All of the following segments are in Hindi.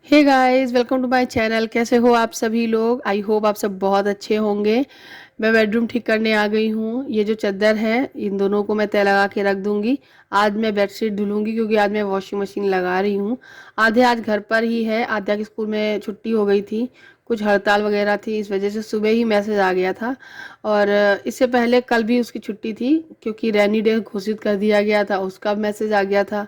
Hey guys, welcome to my channel. कैसे हो आप सभी लोग? आई होप आप सब बहुत अच्छे होंगे। मैं बेडरूम ठीक करने आ गई हूँ। ये जो चादर है इन दोनों को मैं तय लगा के रख दूंगी। आज मैं बेडशीट धुलूंगी क्योंकि आज मैं वॉशिंग मशीन लगा रही हूँ। आधे आज घर पर ही है, आध्या की स्कूल में छुट्टी हो गई थी, कुछ हड़ताल वगैरह थी, इस वजह से सुबह ही मैसेज आ गया था। और इससे पहले कल भी उसकी छुट्टी थी क्योंकि रेनी डे घोषित कर दिया गया था, उसका मैसेज आ गया था।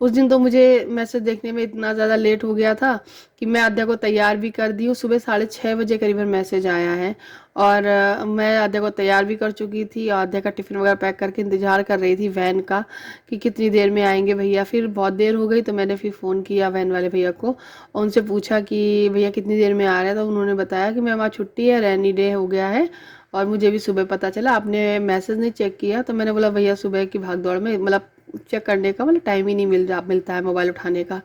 उस दिन तो मुझे मैसेज देखने में इतना ज़्यादा लेट हो गया था कि मैं आद्या को तैयार भी कर दी हूँ। सुबह 6:30 बजे करीबन मैसेज आया है। और मैं आद्या को तैयार भी कर चुकी थी। आद्या का टिफ़िन वगैरह पैक करके इंतज़ार कर रही थी वैन का कि कितनी देर में आएंगे भैया। फिर बहुत देर हो गई तो मैंने फिर फ़ोन किया वैन वाले भैया को और उनसे पूछा कि भैया कितनी देर में आ रहे हैं। तो उन्होंने बताया कि मैम आज छुट्टी है, रेनी डे हो गया है। और मुझे भी सुबह पता चला, आपने मैसेज नहीं चेक किया। तो मैंने बोला भैया सुबह की भाग दौड़ में मतलब चेक करने का मतलब टाइम ही नहीं मिलता है मोबाइल उठाने का।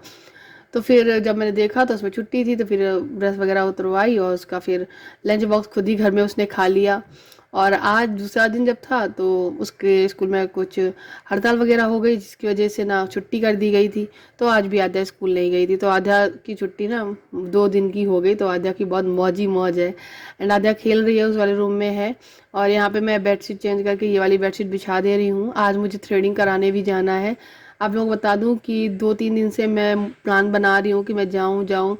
तो फिर जब मैंने देखा तो उसमें छुट्टी थी, तो फिर ब्रश वगैरह उतरवाई और उसका फिर लंच बॉक्स खुद ही घर में उसने खा लिया। और आज दूसरा दिन जब था तो उसके स्कूल में कुछ हड़ताल वगैरह हो गई जिसकी वजह से ना छुट्टी कर दी गई थी। तो आज भी आद्या स्कूल नहीं गई थी। तो आद्या की छुट्टी ना 2 दिन की हो गई। तो आद्या की बहुत मौज ही मौज है। एंड आद्या खेल रही है, उस वाले रूम में है। और यहाँ पे मैं बेडशीट चेंज करके ये वाली बेडशीट बिछा दे रही हूँ। आज मुझे थ्रेडिंग कराने भी जाना है। आप लोग बता दूं कि 2-3 दिन से मैं प्लान बना रही हूँ कि मैं जाऊँ जाऊँ।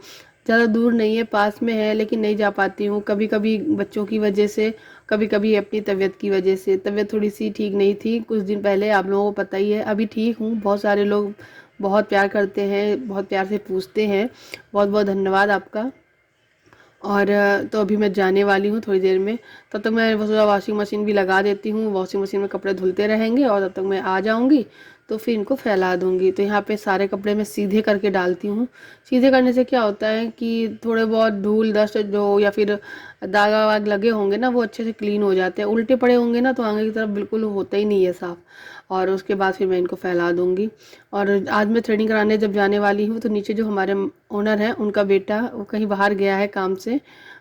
ज़्यादा दूर नहीं है, पास में है, लेकिन नहीं जा पाती हूँ। कभी कभी बच्चों की वजह से, कभी कभी अपनी तबीयत की वजह से। तबीयत थोड़ी सी ठीक नहीं थी कुछ दिन पहले, आप लोगों को पता ही है। अभी ठीक हूँ। बहुत सारे लोग बहुत प्यार करते हैं, बहुत प्यार से पूछते हैं। बहुत बहुत धन्यवाद आपका। और तो अभी मैं जाने वाली हूँ थोड़ी देर में। तब तक मैं सोचा वॉशिंग मशीन भी लगा देती हूँ, वॉशिंग मशीन में कपड़े धुलते रहेंगे और तब तक मैं आ जाऊँगी तो फिर इनको फैला दूँगी। तो यहाँ पे सारे कपड़े मैं सीधे करके डालती हूँ। सीधे करने से क्या होता है कि थोड़े बहुत धूल डस्ट जो या फिर दागा वाग लगे होंगे ना वो अच्छे से क्लीन हो जाते हैं। उल्टे पड़े होंगे ना तो आगे की तरफ बिल्कुल होता ही नहीं है साफ़। और उसके बाद फिर मैं इनको फैला दूँगी। और आज मैं थ्रेडिंग कराने जब जाने वाली हूँ तो नीचे जो हमारे ओनर हैं उनका बेटा वो कहीं बाहर गया है काम से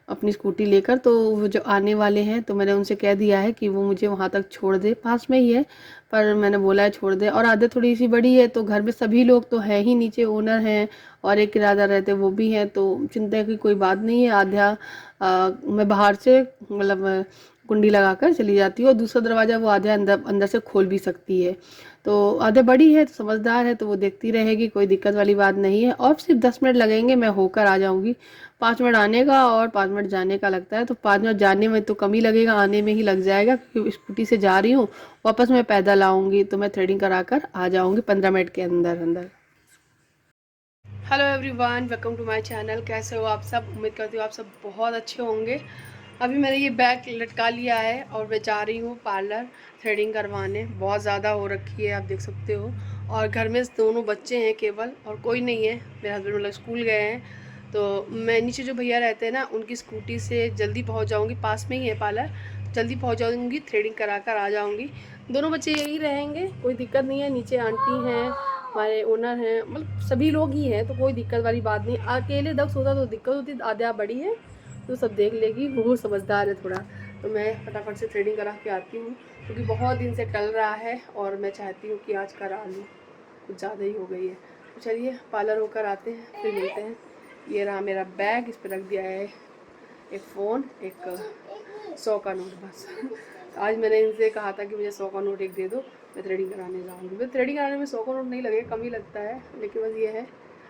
अपनी स्कूटी लेकर। तो वो जो आने वाले हैं तो मैंने उनसे कह दिया है कि वो मुझे वहाँ तक छोड़ दे, पास में ही है पर मैंने बोला है छोड़ दे। और आदत थोड़ी सी बड़ी है तो घर में सभी लोग तो हैं ही, नीचे ओनर हैं और एक किराएदार रहते वो भी हैं, तो चिंता की कोई बात नहीं है। आध्या मैं बाहर से मतलब कुंडी लगाकर चली जाती हूँ और दूसरा दरवाज़ा वो आध्या अंदर अंदर से खोल भी सकती है। तो आधे बड़ी है तो समझदार है तो वो देखती रहेगी, कोई दिक्कत वाली बात नहीं है। और सिर्फ 10 मिनट लगेंगे, मैं होकर आ जाऊंगी। 5 मिनट आने का और 5 मिनट जाने का लगता है, तो 5 मिनट जाने में तो कम ही लगेगा, आने में ही लग जाएगा क्योंकि स्कूटी से जा रही हूँ। वापस मैं पैदल आऊँगी तो मैं थ्रेडिंग करा कर आ जाऊँगी 15 मिनट के अंदर अंदर। Hello everyone, welcome to my channel. कैसे हो आप सब? उम्मीद करती हूँ आप सब बहुत अच्छे होंगे। अभी मैंने ये बैग लटका लिया है और मैं जा रही हूँ पार्लर थ्रेडिंग करवाने। बहुत ज़्यादा हो रखी है, आप देख सकते हो। और घर में दोनों बच्चे हैं केवल, और कोई नहीं है। मेरे हस्बैंड मतलब स्कूल गए हैं। तो मैं नीचे जो भैया रहते हैं ना उनकी स्कूटी से जल्दी पहुँच जाऊँगी, पास में ही है पार्लर। जल्दी पहुँच जाऊँगी, थ्रेडिंग करा कर आ जाऊँगी। दोनों बच्चे यही रहेंगे, कोई दिक्कत नहीं है। नीचे आंटी हैं, हमारे ओनर हैं, मतलब सभी लोग ही हैं, तो कोई दिक्कत वाली बात नहीं। अकेले दक्ष होता तो दिक्कत होती। आद्या बड़ी है तो सब देख लेगी, वो समझदार है थोड़ा। तो मैं फटाफट से थ्रेडिंग करा के आती हूँ क्योंकि बहुत दिन से टल रहा है और मैं चाहती हूँ कि आज करा लूँ, कुछ ज़्यादा ही हो गई है। तो चलिए पार्लर होकर आते हैं, फिर मिलते हैं। ये रहा मेरा बैग, इस पर रख दिया है एक फ़ोन, एक 100 का नोट बस। आज मैंने इनसे कहा था कि मुझे 100 का नोट एक दे दो, मैं थ्रेडिंग कराने जाऊँगी। मैं थ्रेडिंग कराने में 100 का नोट नहीं लगेगा, कम ही लगता है, लेकिन बस ये है।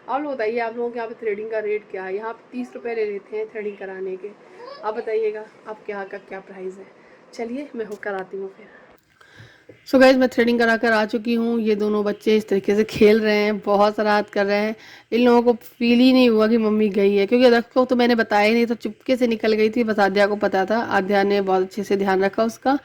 आप लोग बताइए, आप लोगों के यहाँ पे थ्रेडिंग का रेट क्या है? यहाँ पे 30 रुपये ले लेते हैं थ्रेडिंग कराने के। आप बताइएगा आपके यहाँ का क्या प्राइस है? चलिए मैं होकर आती हूँ फिर। सो गाइज मैं थ्रेडिंग करा कर आ चुकी हूँ। ये दोनों बच्चे इस तरीके से खेल रहे हैं, बहुत शरारत कर रहे हैं। इन लोगों को फील ही नहीं हुआ कि मम्मी गई है, क्योंकि अदर्स को तो मैंने बताया ही नहीं, तो चुपके से निकल गई थी। बस आद्या को पता था, आद्या ने बहुत अच्छे से ध्यान रखा उसका।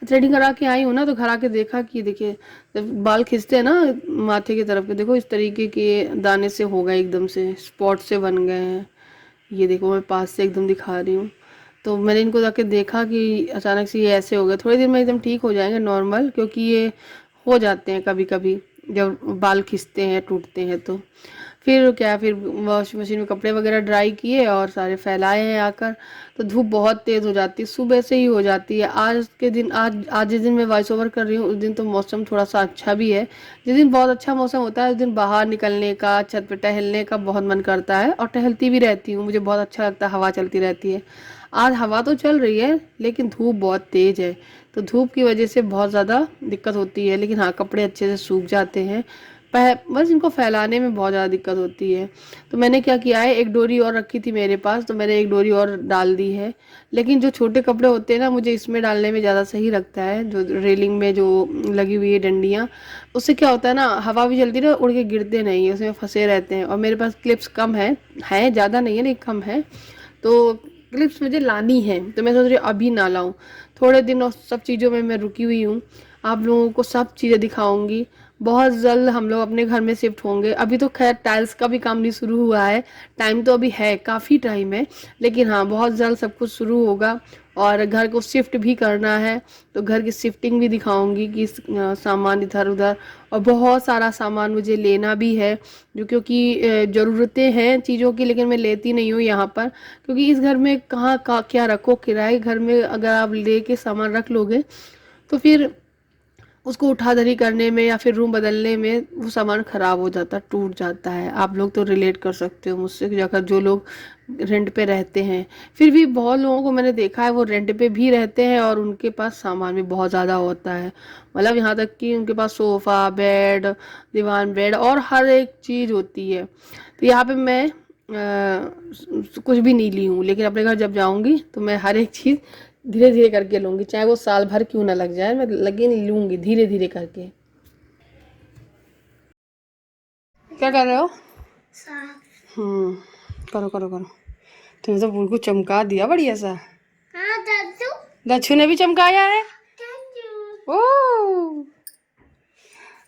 थ्रेडिंग करा के आई हूँ ना तो घर आके देखा कि देखिए जब बाल खींचते हैं ना माथे की तरफ के, देखो इस तरीके के दाने से हो गए, एकदम से स्पॉट से बन गए हैं। ये देखो मैं पास से एकदम दिखा रही हूँ। तो मैंने इनको जाके देखा कि अचानक से ये ऐसे हो गए। थोड़ी देर में एकदम ठीक हो जाएंगे नॉर्मल, क्योंकि ये हो जाते हैं कभी कभी जब बाल खिंचते हैं टूटते हैं तो। फिर वॉशिंग मशीन में कपड़े वगैरह ड्राई किए और सारे फैलाए हैं आकर। तो धूप बहुत तेज़ हो जाती है, सुबह से ही हो जाती है। आज जिस दिन मैं वॉइस ओवर कर रही हूँ उस दिन तो मौसम थोड़ा सा अच्छा भी है। जिस दिन बहुत अच्छा मौसम होता है उस दिन बाहर निकलने का, छत पे टहलने का बहुत मन करता है और टहलती भी रहती हूँ, मुझे बहुत अच्छा लगता है, हवा चलती रहती है। आज हवा तो चल रही है लेकिन धूप बहुत तेज़ है, तो धूप की वजह से बहुत ज़्यादा दिक्कत होती है। लेकिन हाँ, कपड़े अच्छे से सूख जाते हैं, बस इनको फैलाने में बहुत ज़्यादा दिक्कत होती है। तो मैंने क्या किया है, एक डोरी और रखी थी मेरे पास, तो मैंने एक डोरी और डाल दी है। लेकिन जो छोटे कपड़े होते हैं ना, मुझे इसमें डालने में ज़्यादा सही लगता है, जो रेलिंग में जो लगी हुई है डंडियाँ। उससे क्या होता है ना, हवा भी चलती है ना, उड़ के गिरते नहीं है, उसमें फंसे रहते हैं। और मेरे पास क्लिप्स कम है ज़्यादा नहीं है लेकिन कम है, तो क्लिप्स मुझे लानी है। तो मैं सोच रही हूँ अभी ना लाऊं, थोड़े दिन और सब चीज़ों में मैं रुकी हुई हूँ। आप लोगों को सब चीज़ें दिखाऊंगी। बहुत जल्द हम लोग अपने घर में शिफ्ट होंगे। अभी तो खैर टाइल्स का भी काम नहीं शुरू हुआ है, टाइम तो अभी है, काफ़ी टाइम है। लेकिन हाँ, बहुत जल्द सब कुछ शुरू होगा और घर को शिफ्ट भी करना है। तो घर की शिफ्टिंग भी दिखाऊंगी कि सामान इधर उधर, और बहुत सारा सामान मुझे लेना भी है, जो क्योंकि ज़रूरतें हैं चीज़ों की, लेकिन मैं लेती नहीं हूँ यहाँ पर। क्योंकि इस घर में कहाँ का क्या रखो, किराए घर में अगर आप ले के सामान रख लोगे तो फिर उसको उठाधरी करने में या फिर रूम बदलने में वो सामान ख़राब हो जाता, टूट जाता है। आप लोग तो रिलेट कर सकते हो मुझसे, जाकर जो लोग रेंट पे रहते हैं। फिर भी बहुत लोगों को मैंने देखा है वो रेंट पे भी रहते हैं और उनके पास सामान भी बहुत ज़्यादा होता है। मतलब यहाँ तक कि उनके पास सोफ़ा, बेड, दीवान बेड और हर एक चीज़ होती है। तो यहाँ पे मैं कुछ भी नहीं ली हूँ, लेकिन अपने घर जब जाऊँगी तो मैं हर एक चीज़ धीरे धीरे करके लूँगी, चाहे वो साल भर क्यों ना लग जाए, मैं लगी नहीं लूँगी धीरे धीरे करके। क्या कर रहे हो? हम्म, करो करो करो। तुमने तो बिल्कुल चमका दिया बढ़िया सा। हाँ, दक्षु ने भी चमकाया है। ओ,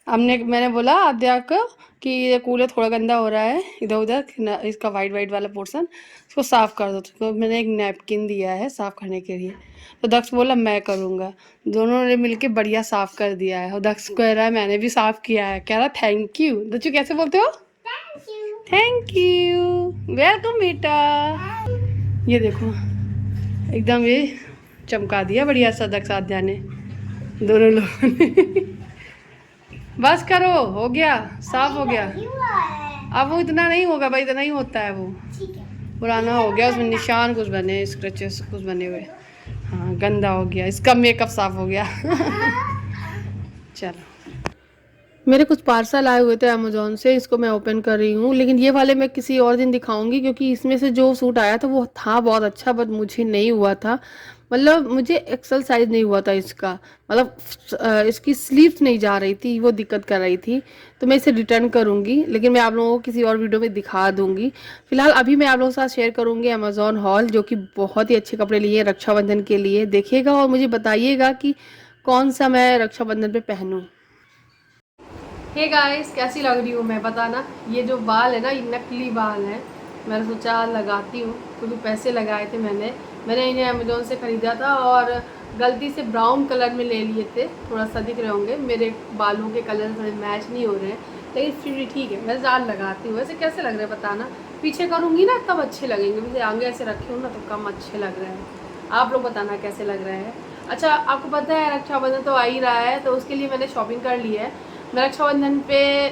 मैंने बोला आद्या को कि ये कूलर थोड़ा गंदा हो रहा है, इधर उधर इसका वाइट वाइट वाला पोर्शन इसको साफ़ कर दो। तो मैंने एक नैपकिन दिया है साफ़ करने के लिए, तो दक्ष बोला मैं करूँगा। दोनों ने मिलके बढ़िया साफ़ कर दिया है और दक्ष कह रहा है मैंने भी साफ़ किया है, कह रहा थैंक यू। दक्षु कैसे बोलते हो? थैंक यू, वेलकम बेटा। ये देखो एकदम ये चमका दिया बढ़िया सा दक्ष आद्या ने, दोनों लोगों ने। बस करो, हो गया, साफ हो गया। अब वो इतना नहीं होगा भाई, इतना ही होता है वो, पुराना हो गया, उसमें निशान कुछ बने, स्क्रैचेस कुछ बने हुए। हाँ, गंदा हो गया, इसका मेकअप साफ हो गया। चलो, मेरे कुछ पार्सल आए हुए थे अमेज़ोन से, इसको मैं ओपन कर रही हूँ। लेकिन ये वाले मैं किसी और दिन दिखाऊंगी, क्योंकि इसमें से जो सूट आया था वो था बहुत अच्छा, बट मुझे नहीं हुआ था। मतलब मुझे एक्सल साइज नहीं हुआ था इसका, मतलब इसकी स्लीव्स नहीं जा रही थी, वो दिक्कत कर रही थी। तो मैं इसे रिटर्न करूँगी, लेकिन मैं आप लोगों को किसी और वीडियो में दिखा दूँगी। फिलहाल अभी मैं आप लोगों के साथ शेयर करूँगी अमेज़ॉन हॉल, जो कि बहुत ही अच्छे कपड़े लिए रक्षाबंधन के लिए। देखिएगा और मुझे बताइएगा कि कौन सा मैं रक्षाबंधन पे पहनूँ। हे गाइस, कैसी लग रही हूँ मैं, बताना। ये जो बाल है ना, ये नकली बाल है। मैंने सोचा लगाती हूँ, क्योंकि पैसे लगाए थे मैंने इन्हें अमेज़ोन से ख़रीदा था और गलती से ब्राउन कलर में ले लिए थे। थोड़ा सा दिख रहे होंगे, मेरे बालों के कलर थोड़े मैच नहीं हो रहे हैं, लेकिन फिर भी ठीक है, मैं ज़्यादा लगाती हूँ। वैसे कैसे लग रहे हैं बताना, पीछे करूँगी ना तब अच्छे लगेंगे, वैसे आगे ऐसे रखे हूँ ना तो कम अच्छे लग रहे हैं। आप लोग बताना कैसे लग रहे हैं। अच्छा, आपको पता है रक्षाबंधन तो आ ही रहा है, तो उसके लिए मैंने शॉपिंग कर ली है। मैं रक्षाबंधन पे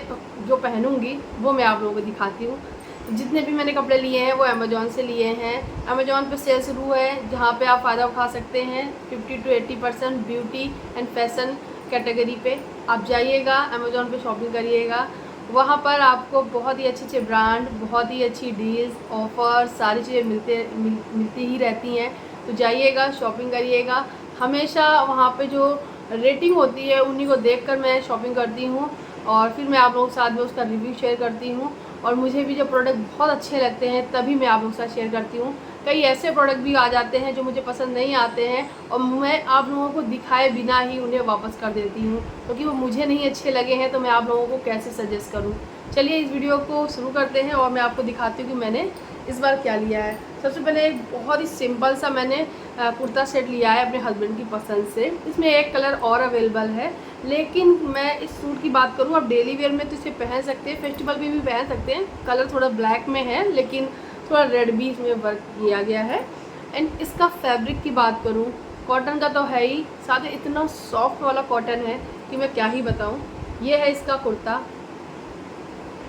जो पहनूंगी वो मैं आप लोगों को दिखाती हूँ। जितने भी मैंने कपड़े लिए हैं वो अमेज़ॉन से लिए हैं। अमेज़ॉन पे सेल शुरू है, जहाँ पे आप फ़ायदा उठा सकते हैं 50 to 80% beauty and fashion category पे। आप जाइएगा अमेज़ॉन पे, शॉपिंग करिएगा, वहाँ पर आपको बहुत ही अच्छे ब्रांड, बहुत ही अच्छी डील्स, ऑफ़र, सारी चीज़ें मिलती ही रहती हैं। तो जाइएगा, शॉपिंग करिएगा। हमेशा वहाँ पे जो रेटिंग होती है उन्हीं को देखकर मैं शॉपिंग करती हूँ, और फिर मैं आप लोगों के साथ में उसका रिव्यू शेयर करती हूँ। और मुझे भी जो प्रोडक्ट बहुत अच्छे लगते हैं तभी मैं आप लोगों के साथ शेयर करती हूँ। कई ऐसे प्रोडक्ट भी आ जाते हैं जो मुझे पसंद नहीं आते हैं और मैं आप लोगों को दिखाए बिना ही उन्हें वापस कर देती हूँ, क्योंकि वो मुझे नहीं अच्छे लगे हैं तो मैं आप लोगों को कैसे सजेस्ट करूँ। चलिए इस वीडियो को शुरू करते हैं और मैं आपको दिखाती हूँ कि मैंने इस बार क्या लिया है। सबसे पहले एक बहुत ही सिंपल सा मैंने कुर्ता सेट लिया है अपने हस्बैंड की पसंद से। इसमें एक कलर और अवेलेबल है, लेकिन मैं इस सूट की बात करूँ, आप डेली वेयर में तो इसे पहन सकते हैं, फेस्टिवल में भी पहन सकते हैं। कलर थोड़ा ब्लैक में है, लेकिन थोड़ा रेड भी इसमें वर्क किया गया है। एंड इसका फैब्रिक की बात करूँ, कॉटन का तो है ही, साथ ही इतना सॉफ्ट वाला कॉटन है कि मैं क्या ही बताऊँ। ये है इसका कुर्ता,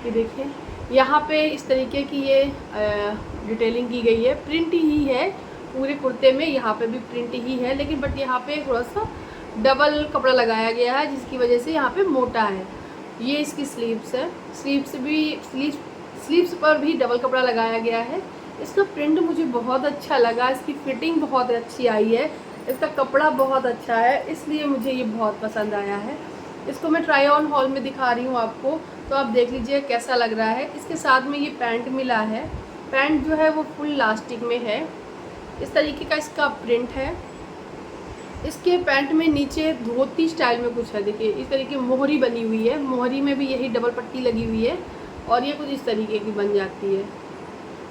ये देखिए यहाँ पे इस तरीके की ये डिटेलिंग की गई है। प्रिंट ही है पूरे कुर्ते में, यहाँ पे भी प्रिंट ही है, लेकिन बट यहाँ पे थोड़ा सा डबल कपड़ा लगाया गया है जिसकी वजह से यहाँ पे मोटा है। ये इसकी स्लीव्स है, स्लीव्स पर भी डबल कपड़ा लगाया गया है। इसका प्रिंट मुझे बहुत अच्छा लगा, इसकी फिटिंग बहुत अच्छी आई है, इसका कपड़ा बहुत अच्छा है, इसलिए मुझे ये बहुत पसंद आया है। इसको मैं ट्राई ऑन हॉल में दिखा रही हूँ आपको, तो आप देख लीजिए कैसा लग रहा है। इसके साथ में ये पैंट मिला है, पैंट जो है वो फुल इलास्टिक में है। इस तरीके का इसका प्रिंट है। इसके पैंट में नीचे धोती स्टाइल में कुछ है, देखिए इस तरीके मोहरी बनी हुई है, मोहरी में भी यही डबल पट्टी लगी हुई है और ये कुछ इस तरीके की बन जाती है,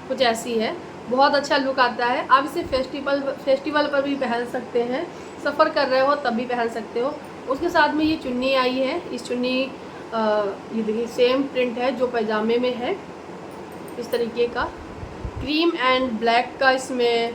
कुछ ऐसी है। बहुत अच्छा लुक आता है। आप इसे फेस्टिवल पर भी पहन सकते हैं, सफ़र कर रहे हो तब भी पहन सकते हो। उसके साथ में ये चुन्नी आई है, इस चुन्नी ये देखिए सेम प्रिंट है जो पैजामे में है, इस तरीके का क्रीम एंड ब्लैक का इसमें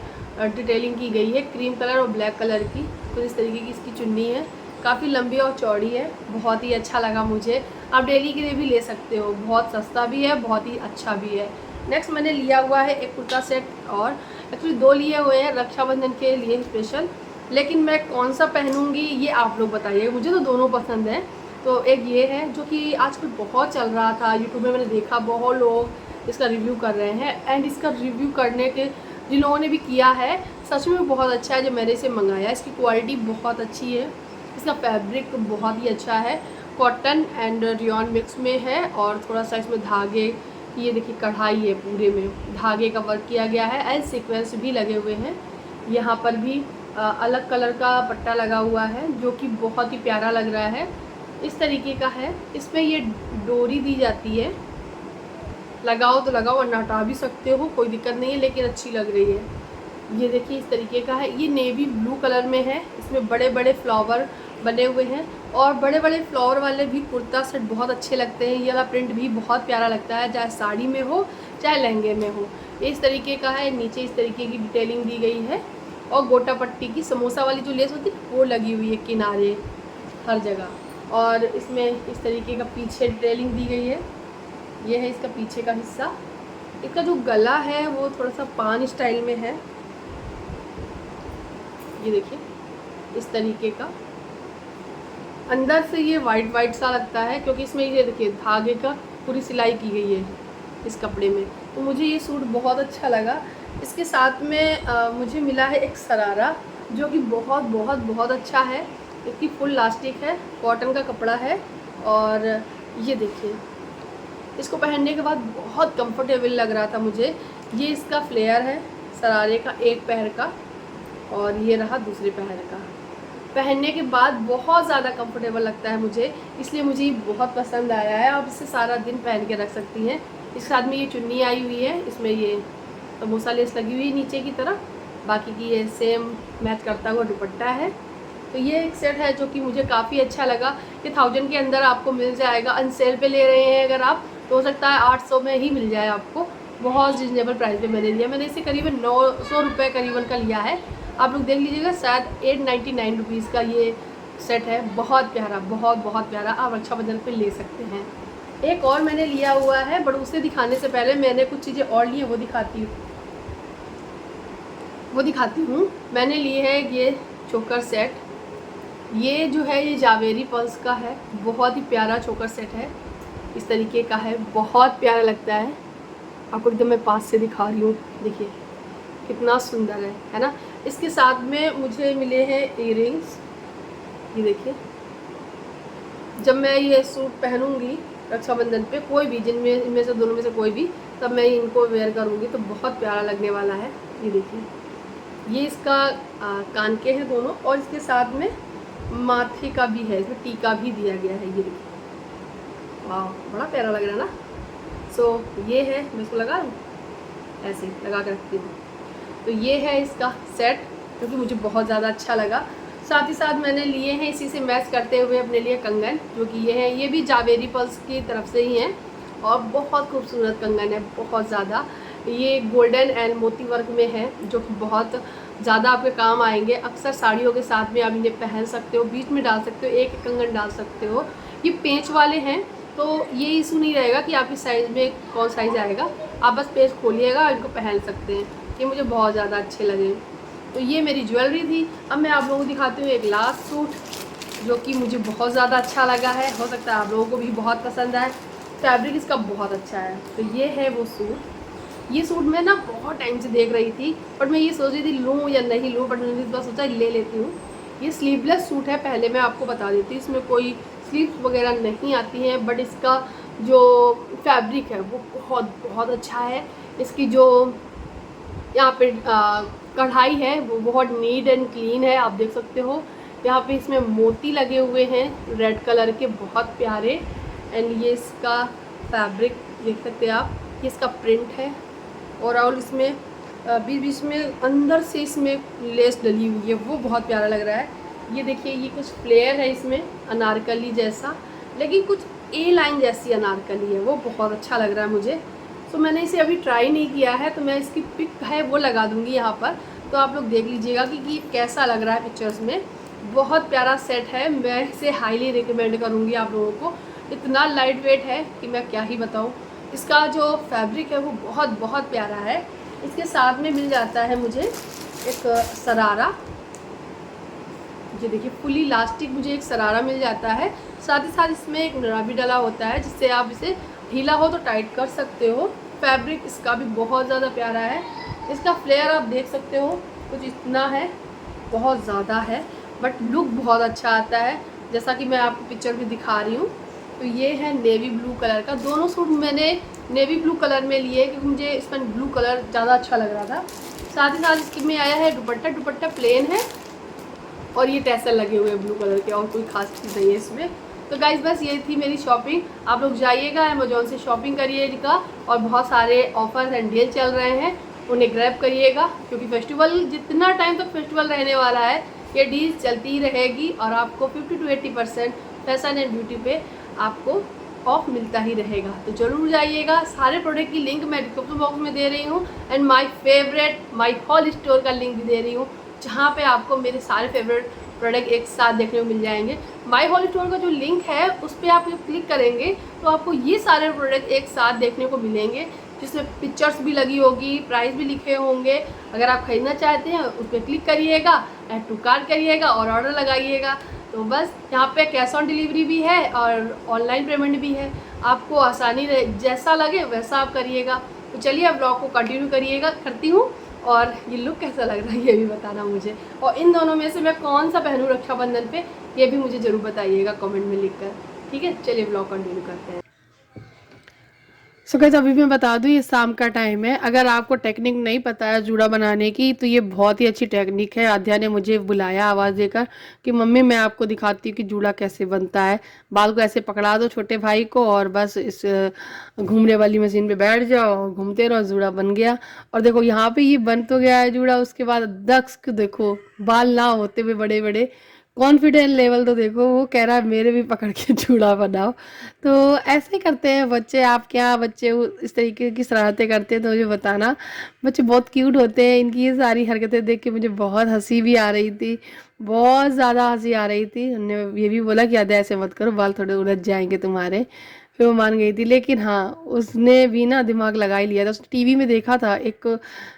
डिटेलिंग की गई है, क्रीम कलर और ब्लैक कलर की। तो इस तरीके की इसकी चुन्नी है, काफ़ी लंबी और चौड़ी है, बहुत ही अच्छा लगा मुझे। आप डेली के लिए भी ले सकते हो, बहुत सस्ता भी है, बहुत ही अच्छा भी है। नेक्स्ट मैंने लिया हुआ है एक कुर्ता सेट, और एक्चुअली 2 लिए हुए हैं रक्षाबंधन के लिए स्पेशल, लेकिन मैं कौन सा पहनूंगी ये आप लोग बताइए। मुझे तो दोनों पसंद हैं। तो एक ये है जो कि आजकल बहुत चल रहा था, यूट्यूब में मैंने देखा बहुत लोग इसका रिव्यू कर रहे हैं, एंड इसका रिव्यू करने के जिन लोगों ने भी किया है सच में बहुत अच्छा है। जो मैंने इसे मंगाया इसकी क्वालिटी बहुत अच्छी है, इसका फैब्रिक बहुत ही अच्छा है, कॉटन एंड रियॉन मिक्स में है, और थोड़ा सा इसमें धागे, ये देखिए कढ़ाई है, पूरे में धागे का वर्क किया गया है एंड सीक्वेंस भी लगे हुए हैं। यहाँ पर भी अलग कलर का पट्टा लगा हुआ है जो कि बहुत ही प्यारा लग रहा है, इस तरीके का है। इसमें ये डोरी दी जाती है, लगाओ तो लगाओ वरना हटा भी सकते हो, कोई दिक्कत नहीं है, लेकिन अच्छी लग रही है। ये देखिए इस तरीके का है, ये नेवी ब्लू कलर में है, इसमें बड़े बड़े फ्लावर बने हुए हैं, और बड़े बड़े फ्लावर वाले भी कुर्ता सेट बहुत अच्छे लगते हैं। ये वाला प्रिंट भी बहुत प्यारा लगता है, चाहे साड़ी में हो चाहे लहंगे में हो। ये इस तरीके का है, नीचे इस तरीके की डिटेलिंग दी गई है, और गोटा पट्टी की समोसा वाली जो लेस होती है वो लगी हुई है किनारे हर जगह, और इसमें इस तरीके का पीछे डिटेलिंग दी गई है। ये है इसका पीछे का हिस्सा। इसका जो गला है वो थोड़ा सा पान स्टाइल में है, ये देखिए इस तरीके का। अंदर से ये वाइट सा लगता है, क्योंकि इसमें ये देखिए धागे का पूरी सिलाई की गई है इस कपड़े में। तो मुझे ये सूट बहुत अच्छा लगा। इसके साथ में मुझे मिला है एक शरारा जो कि बहुत अच्छा है। इसकी फुल इलास्टिक है, कॉटन का कपड़ा है, और ये देखिए इसको पहनने के बाद बहुत कंफर्टेबल लग रहा था मुझे। ये इसका फ्लेयर है शरारे का, एक पैर का, और ये रहा दूसरे पैर का। पहनने के बाद बहुत ज़्यादा कंफर्टेबल लगता है मुझे, इसलिए मुझे ये बहुत पसंद आया है। आप इसे सारा दिन पहन के रख सकती हैं। इसके साथ में ये चुन्नी आई हुई है, इसमें ये समोसा लेस लगी हुई है नीचे की तरफ, बाकी की ये सेम मैच करता हुआ दुपट्टा है। तो ये एक सेट है जो कि मुझे काफ़ी अच्छा लगा। ये 1000 के अंदर आपको मिल जाएगा, अनसेल पे ले रहे हैं अगर आप, तो हो सकता है 800 में ही मिल जाए आपको। बहुत रिजनेबल प्राइस पे मैंने लिया, मैंने इसे करीबन 900 रुपये करीबन का लिया है। आप लोग देख लीजिएगा, शायद 899 रुपीज़ का ये सेट है। बहुत प्यारा, बहुत प्यारा, आप रक्षाबंधन पे ले सकते हैं। एक और मैंने लिया हुआ है, बट उसे दिखाने से पहले मैंने कुछ चीज़ें और ली हैं, वो दिखाती हूँ। मैंने लिए है ये चोकर सेट। ये जो है ये जावेरी पल्स का है, बहुत ही प्यारा चोकर सेट है, इस तरीके का है, बहुत प्यारा लगता है। आपको एकदम मैं पास से दिखा रही हूँ, देखिए कितना सुंदर है ना। इसके साथ में मुझे मिले हैं इयररिंग्स, ये देखिए। जब मैं ये सूट पहनूंगी रक्षाबंधन पे, कोई भी जिनमें इनमें से दोनों में से कोई भी, तब मैं इनको वेयर करूँगी तो बहुत प्यारा लगने वाला है। ये देखिए, ये इसका कान के हैं दोनों, और इसके साथ में माथे का भी है, इसमें टीका भी दिया गया है। ये देखिए, वाह बड़ा प्यारा लग रहा है ना। सो ये है, मैं इसको लगा लूँ, ऐसे लगा के रखती हूँ। तो ये है इसका सेट, जो कि मुझे बहुत ज़्यादा अच्छा लगा। साथ ही साथ मैंने लिए हैं इसी से मैच करते हुए अपने लिए कंगन, जो कि ये है, ये भी जावेरी पर्ल्स की तरफ से ही हैं, और बहुत खूबसूरत कंगन है, बहुत ज़्यादा। ये गोल्डन एंड मोती वर्क में है, जो कि बहुत ज़्यादा आपके काम आएंगे। अक्सर साड़ियों के साथ में आप इन्हें पहन सकते हो, बीच में डाल सकते हो, एक कंगन डाल सकते हो। ये पेंच वाले हैं, तो ये इशू नहीं रहेगा कि आपकी साइज़ में कौन साइज़ आएगा, आप बस पेज खोलिएगा और इनको पहन सकते हैं। ये मुझे बहुत ज़्यादा अच्छे लगे। तो ये मेरी ज्वेलरी थी। अब मैं आप लोगों को दिखाती हूँ एक लास्ट सूट, जो कि मुझे बहुत ज़्यादा अच्छा लगा है, हो सकता है आप लोगों को भी बहुत पसंद आए। फैब्रिक इसका बहुत अच्छा है। तो ये है वो सूट। ये सूट मैं ना बहुत टाइम से देख रही थी, बट मैं ये सोच रही थी लूँ या नहीं लूँ, बट मैंने इस बार सोचा ले लेती हूँ। ये स्लीवलेस सूट है, पहले मैं आपको बता देती हूँ, इसमें कोई स्लीव्स वगैरह नहीं आती हैं, बट इसका जो फैब्रिक है वो बहुत बहुत अच्छा है। इसकी जो यहाँ पे कढ़ाई है वो बहुत नीट एंड क्लीन है, आप देख सकते हो। यहाँ पे इसमें मोती लगे हुए हैं रेड कलर के, बहुत प्यारे। एंड ये इसका फैब्रिक देख सकते हैं आप, ये इसका प्रिंट है। और इसमें बीच बीच में अंदर से इसमें लेस डली हुई है, वो बहुत प्यारा लग रहा है। ये देखिए, ये कुछ फ्लेयर है इसमें अनारकली जैसा, लेकिन कुछ ए लाइन जैसी अनारकली है, वो बहुत अच्छा लग रहा है मुझे। तो मैंने इसे अभी ट्राई नहीं किया है, तो मैं इसकी पिक है वो लगा दूंगी यहाँ पर, तो आप लोग देख लीजिएगा कि ये कैसा लग रहा है पिक्चर्स में। बहुत प्यारा सेट है, मैं इसे हाईली रिकमेंड करूँगी आप लोगों को। इतना लाइट वेट है कि मैं क्या ही बताऊँ। इसका जो फैब्रिक है वो बहुत बहुत प्यारा है। इसके साथ में मिल जाता है मुझे एक सरारा, ये देखिए फुली इलास्टिक मुझे एक सरारा मिल जाता है। साथ ही साथ इसमें एक नरा भी डला होता है, जिससे आप इसे ढीला हो तो टाइट कर सकते हो। फैब्रिक इसका भी बहुत ज़्यादा प्यारा है। इसका फ्लेयर आप देख सकते हो, कुछ इतना है, बहुत ज़्यादा है, बट लुक बहुत अच्छा आता है, जैसा कि मैं आपको पिक्चर में दिखा रही हूँ। तो ये है नेवी ब्लू कलर का। दोनों सूट मैंने नेवी ब्लू कलर में लिए, क्योंकि मुझे इसमें ब्लू कलर ज़्यादा अच्छा लग रहा था। साथ ही साथ इसकी में आया है दुपट्टा, दुपट्टा प्लेन है, और ये टैसल लगे हुए हैं ब्लू कलर के, और कोई खास चीज़ नहीं है इसमें। तो गाइज बस ये थी मेरी शॉपिंग। आप लोग जाइएगा अमेजोन से शॉपिंग करिएगा, और बहुत सारे ऑफर्स एंड डील चल रहे हैं, उन्हें ग्रैब करिएगा, क्योंकि फेस्टिवल जितना टाइम तक फेस्टिवल रहने वाला है ये डील चलती ही रहेगी, और आपको 50 to 80% फैशन एंड ब्यूटी पे आपको ऑफ मिलता ही रहेगा। तो ज़रूर जाइएगा। सारे प्रोडक्ट की लिंक मैं डिस्क्रिप्शन बॉक्स में दे रही हूँ, and my favourite my hall store का लिंक भी दे रही हूँ, जहाँ पे आपको मेरे सारे फेवरेट प्रोडक्ट एक साथ देखने को मिल जाएंगे। माय हॉल स्टोर का जो लिंक है उस पर आप क्लिक करेंगे तो आपको ये सारे प्रोडक्ट एक साथ देखने को मिलेंगे, जिसमें पिक्चर्स भी लगी होगी, प्राइस भी लिखे होंगे। अगर आप खरीदना चाहते हैं उस पर क्लिक करिएगा, ऐड टू कार्ट करिएगा और ऑर्डर लगाइएगा। तो बस यहाँ पे कैश ऑन डिलीवरी भी है और ऑनलाइन पेमेंट भी है, आपको आसानी जैसा लगे वैसा आप करिएगा। तो चलिए अब ब्लॉग को कंटिन्यू करती हूँ, और ये लुक कैसा लग रहा है ये भी बताना मुझे, और इन दोनों में से मैं कौन सा पहनूँ रक्षाबंधन पे ये भी मुझे ज़रूर बताइएगा कमेंट में लिखकर। ठीक है, चलिए ब्लॉग कंटिन्यू करते हैं। सो गाइस अभी मैं बता दूं ये शाम का टाइम है। अगर आपको टेक्निक नहीं पता है जूड़ा बनाने की तो ये बहुत ही अच्छी टेक्निक है। आध्या ने मुझे बुलाया आवाज़ देकर कि मम्मी मैं आपको दिखाती हूँ कि जूड़ा कैसे बनता है। बाल को ऐसे पकड़ा दो छोटे भाई को और बस इस घूमने वाली मशीन पे बैठ जाओ और घूमते रहो, जूड़ा बन गया। और देखो यहाँ पे ये बन तो गया है जूड़ा। उसके बाद दक्ष देखो बाल ना होते हुए बड़े बड़े कॉन्फिडेंट लेवल तो देखो, वो कह रहा है मेरे भी पकड़ के जूड़ा बनाओ। तो ऐसे ही करते हैं बच्चे। आप क्या बच्चे इस तरीके की शरारतें करते हैं तो मुझे बताना। बच्चे बहुत क्यूट होते हैं, इनकी ये सारी हरकतें देख के मुझे बहुत हंसी भी आ रही थी, बहुत ज़्यादा हंसी आ रही थी। उन्होंने ये भी बोला कि आधा ऐसे मत करो बाल थोड़े उलझ जाएंगे तुम्हारे, फिर वो मान गई थी। लेकिन हाँ उसने भी ना दिमाग लगा ही लिया था। उसने टीवी में देखा था एक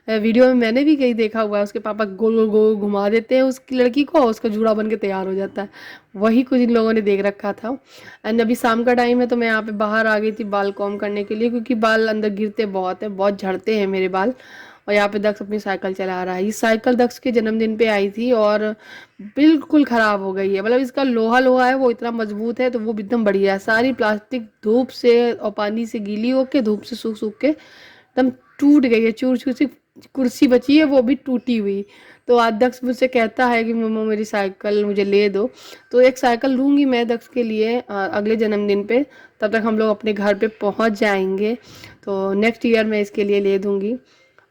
वीडियो में, मैंने भी कहीं देखा हुआ है, उसके पापा गोल गोल गोल घुमा देते हैं उसकी लड़की को, उसका जूड़ा बन के तैयार हो जाता है। वही कुछ इन लोगों ने देख रखा था। एंड अभी शाम का टाइम है तो मैं यहाँ पे बाहर आ गई थी बाल कॉम करने के लिए, क्योंकि बाल अंदर गिरते बहुत है, बहुत झड़ते हैं मेरे बाल। और यहाँ पे दक्ष अपनी साइकिल चला रहा है। ये साइकिल दक्ष के जन्मदिन पे आई थी और बिल्कुल ख़राब हो गई है। मतलब इसका लोहा लोहा है वो इतना मजबूत है, तो वो एकदम बढ़िया है। सारी प्लास्टिक धूप से और पानी से गीली होके, धूप से सूख सूख के एकदम टूट गई है, चूर चूर सी कुर्सी बची है वो भी टूटी हुई। तो आज दक्ष मुझसे कहता है कि मम्मा मेरी साइकिल मुझे ले दो। तो एक साइकिल लूँगी मैं दक्ष के लिए अगले जन्मदिन पे। तब तक हम लोग अपने घर पे पहुंच जाएंगे, तो नेक्स्ट ईयर मैं इसके लिए ले दूँगी।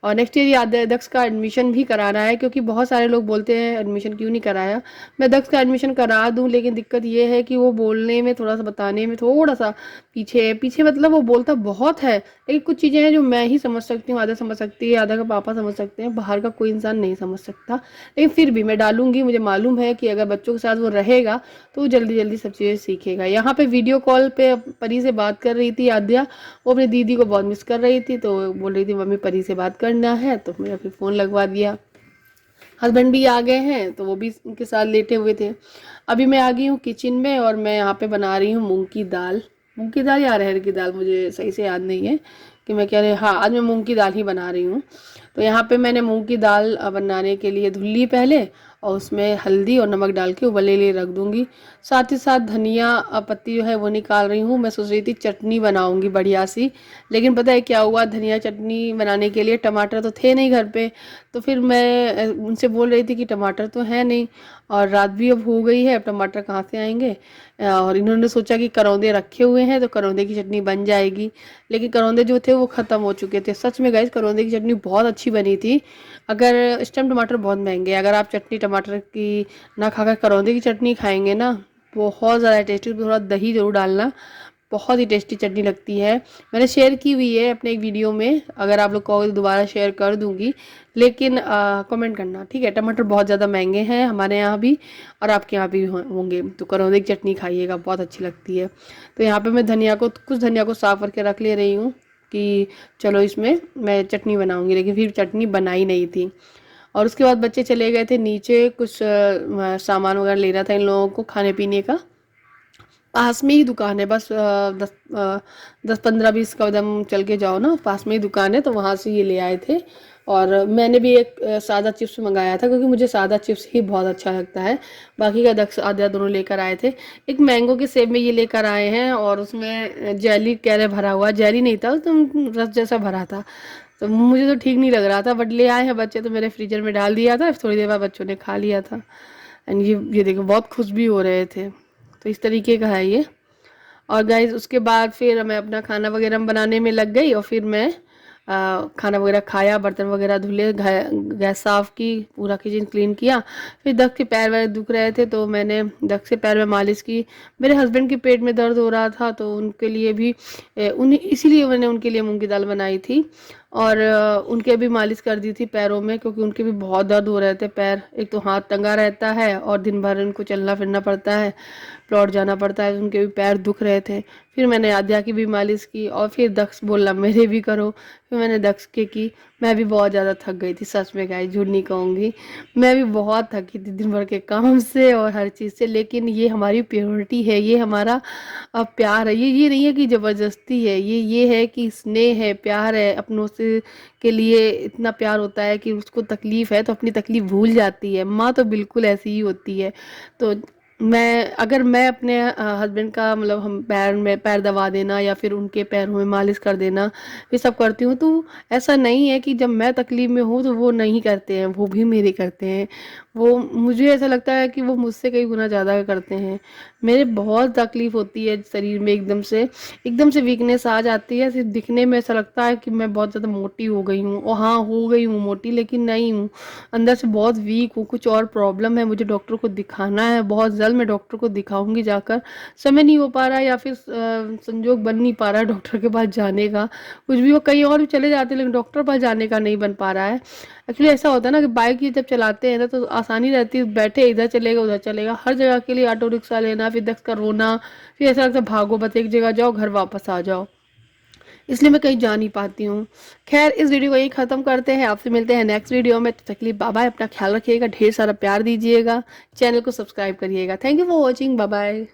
और नेक्स्ट ईयर याद है दक्ष का एडमिशन भी कराना है, क्योंकि बहुत सारे लोग बोलते हैं एडमिशन क्यों नहीं कराया। मैं दक्ष का एडमिशन करा दूं, लेकिन दिक्कत ये है कि वो बोलने में थोड़ा सा, बताने में थोड़ा सा पीछे है। पीछे मतलब वो बोलता बहुत है, लेकिन कुछ चीज़ें हैं जो मैं ही समझ सकती हूँ, आधा समझ सकती है, आधा का पापा समझ सकते हैं, बाहर का कोई इंसान नहीं समझ सकता। लेकिन फिर भी मैं डालूंगी, मुझे मालूम है कि अगर बच्चों के साथ वो रहेगा तो वो जल्दी जल्दी सब चीज़ें सीखेगा। यहाँ पे वीडियो कॉल पे परी से बात कर रही थी आद्या, वो अपनी दीदी को बहुत मिस कर रही थी, तो बोल रही थी मम्मी परी से बात करना है, तो मैंने फिर फ़ोन लगवा दिया। हस्बैंड भी आ गए हैं तो वो भी उनके साथ लेटे हुए थे। अभी मैं आ गई हूँ किचन में और मैं यहाँ पे बना रही हूँ मूंग की दाल। मूंग की दाल या अरहर की दाल, मुझे सही से याद नहीं है कि मैं कह रही, हाँ आज मैं मूंग की दाल ही बना रही हूँ। तो यहाँ पे मैंने मूंग की दाल बनाने के लिए धुल ली पहले, और उसमें हल्दी और नमक डाल के उबलने लिए रख दूँगी। साथ ही साथ धनिया पत्ती जो है वो निकाल रही हूँ। मैं सोच रही थी चटनी बनाऊँगी बढ़िया सी, लेकिन पता है क्या हुआ, धनिया चटनी बनाने के लिए टमाटर तो थे नहीं घर पे। तो फिर मैं उनसे बोल रही थी कि टमाटर तो है नहीं, और रात भी अब हो गई है, अब टमाटर कहाँ से आएंगे। और इन्होंने सोचा कि करौंदे रखे हुए हैं तो करौंदे की चटनी बन जाएगी, लेकिन करौंदे जो थे वो ख़त्म हो चुके थे। सच में गाइस करौंदे की चटनी बहुत अच्छी बनी थी। अगर इस टाइम टमाटर बहुत महंगे हैं, अगर आप चटनी टमाटर की ना खाकर करौंदे की चटनी खाएंगे ना, बहुत ज़्यादा टेस्टी। थोड़ा दही ज़रूर डालना, बहुत ही टेस्टी चटनी लगती है। मैंने शेयर की हुई है अपने एक वीडियो में, अगर आप लोग कहोगे तो दोबारा शेयर कर दूंगी, लेकिन कमेंट करना ठीक है। टमाटर बहुत ज़्यादा महंगे हैं हमारे यहाँ भी, और आपके यहाँ भी होंगे, तो करौंदे की चटनी खाइएगा, बहुत अच्छी लगती है। तो यहाँ पे मैं कुछ धनिया को साफ करके रख ले रही हूँ कि चलो इसमें मैं चटनी बनाऊँगी, लेकिन फिर चटनी बनाई नहीं थी। और उसके बाद बच्चे चले गए थे नीचे, कुछ सामान वगैरह लेना था इन लोगों को खाने पीने का। पास में ही दुकान है, बस 10-15-20 कदम चल के जाओ ना, पास में ही दुकान है, तो वहाँ से ये ले आए थे। और मैंने भी एक सादा चिप्स मंगाया था, क्योंकि मुझे सादा चिप्स ही बहुत अच्छा लगता है। बाकी का दक्ष आद्या दोनों लेकर आए थे। एक मैंगो के सेब में ये लेकर आए हैं, और उसमें जेली कह रहे भरा हुआ, जेली नहीं था तो रस जैसा भरा था, तो मुझे तो ठीक नहीं लग रहा था, बट ले आए हैं बच्चे, तो मेरे फ्रीजर में डाल दिया था, थोड़ी देर बाद बच्चों ने खा लिया था। एंड ये देखो बहुत खुश भी हो रहे थे। तो इस तरीके का है ये। और गाइज उसके बाद फिर मैं अपना खाना वगैरह बनाने में लग गई, और फिर मैं खाना वगैरह खाया, बर्तन वगैरह धुले, गैस साफ़ की, पूरा किचन क्लीन किया। फिर दक्ष के पैर वैर दुख रहे थे, तो मैंने दक्ष के पैर में मालिश की। मेरे हस्बैंड के पेट में दर्द हो रहा था, तो उनके लिए भी इसीलिए मैंने उनके लिए मूंग की दाल बनाई थी। और उनके भी मालिश कर दी थी पैरों में, क्योंकि उनके भी बहुत दर्द हो रहे थे पैर। एक तो हाथ टंगा रहता है और दिन भर उनको चलना फिरना पड़ता है, प्लॉट जाना पड़ता है, तो उनके भी पैर दुख रहे थे। फिर मैंने आद्या की भी मालिश की, और फिर दक्ष बोला मेरे भी करो, फिर मैंने दक्ष के की। मैं भी बहुत ज़्यादा थक गई थी, सच में गाइस, झूठ नहीं कहूँगी, मैं भी बहुत थकी थी दिन भर के काम से और हर चीज़ से। लेकिन ये हमारी प्योरिटी है, ये हमारा प्यार है, ये नहीं है कि ज़बरदस्ती है, ये है कि स्नेह है, प्यार है। अपनों से के लिए इतना प्यार होता है कि उसको तकलीफ़ है तो अपनी तकलीफ़ भूल जाती है। माँ तो बिल्कुल ऐसी ही होती है। तो अगर मैं अपने हस्बैंड का मतलब हम पैर में पैर दबा देना या फिर उनके पैरों में मालिश कर देना, ये सब करती हूँ, तो ऐसा नहीं है कि जब मैं तकलीफ़ में हूँ तो वो नहीं करते हैं, वो भी मेरे करते हैं। वो मुझे ऐसा लगता है कि वो मुझसे कई गुना ज़्यादा करते हैं। मेरे बहुत तकलीफ़ होती है शरीर में, एकदम से वीकनेस आ जाती है। सिर्फ दिखने में ऐसा लगता है कि मैं बहुत ज़्यादा मोटी हो गई हूँ, और हाँ हो गई हूँ मोटी, लेकिन नहीं हूँ, अंदर से बहुत वीक हूँ। कुछ और प्रॉब्लम है, मुझे डॉक्टर को दिखाना है, बहुत जल्द मैं डॉक्टर को दिखाऊंगी जाकर। समय नहीं हो पा रहा, या फिर संजोग बन नहीं पा रहा है डॉक्टर के पास जाने का। कुछ भी वो कहीं और भी चले जाते हैं, लेकिन डॉक्टर पास जाने का नहीं बन पा रहा है। एक्चुअली ऐसा होता है ना कि बाइक ये जब चलाते हैं ना तो आसानी रहती है, बैठे इधर चलेगा उधर चलेगा, हर जगह के लिए ऑटो रिक्शा लेना, फिर दक्ष का रोना, फिर ऐसा लगता है भागो बस एक जगह जाओ घर वापस आ जाओ, इसलिए मैं कहीं जा नहीं पाती हूँ। खैर इस वीडियो को यही ख़त्म करते हैं, आपसे मिलते हैं नेक्स्ट वीडियो में। तो तकलीफ बाय बाय, अपना ख्याल रखिएगा, ढेर सारा प्यार दीजिएगा, चैनल को सब्सक्राइब करिएगा। Thank you for watching, bye bye.